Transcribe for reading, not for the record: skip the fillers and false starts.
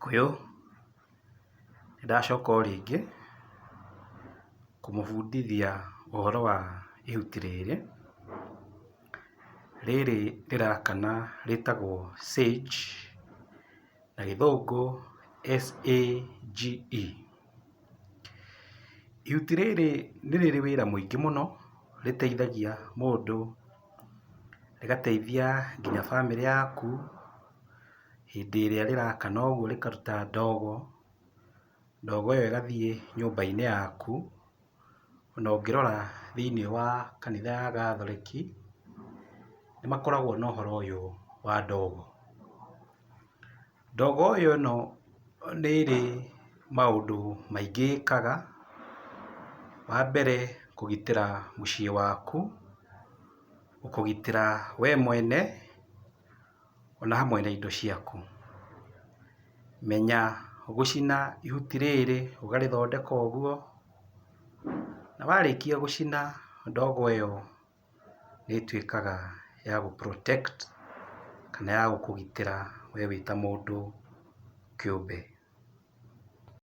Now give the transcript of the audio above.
Gĩkũyũ, nĩndacoka o rĩngĩ kũmũbundithia ũhoro wa ihuti rĩrĩ. Rĩrĩ rĩrakana rĩtagwo sage, na gĩthũngũ S-A-G-E. Ihuti rĩrĩ nĩ rĩrĩ wĩra mũingĩ mũno, rĩteithagia mũndũ, rĩgateithia nginya bamĩrĩ yaku hĩndĩ ĩrĩa rĩrakana ũguo rĩkaruta ndogo. Ndogo ĩyo ĩgathiĩ nyũmba-inĩ yaku. Ona ũngĩrora thĩiniĩ wa kanitha ya gathoreki, nĩmakoragwo na ũhoro ũyũ wa ndogo. Ndogo ĩyo ĩno nĩ ĩrĩ maũndũ maingĩ ĩkaga. Wa mbere, kũgitĩra mũciĩ waku, gũkũgitĩra we mwene, ona hamwe na indo ciaku. Menya gũcina ihuti rĩrĩ, ũgarĩthondeka ũguo, na warĩkia gũcina ndogo ĩyo nĩĩtuĩkaga ya gũ protect kana ya gũkũgitĩra we wĩ ta mũndũ kĩũmbe.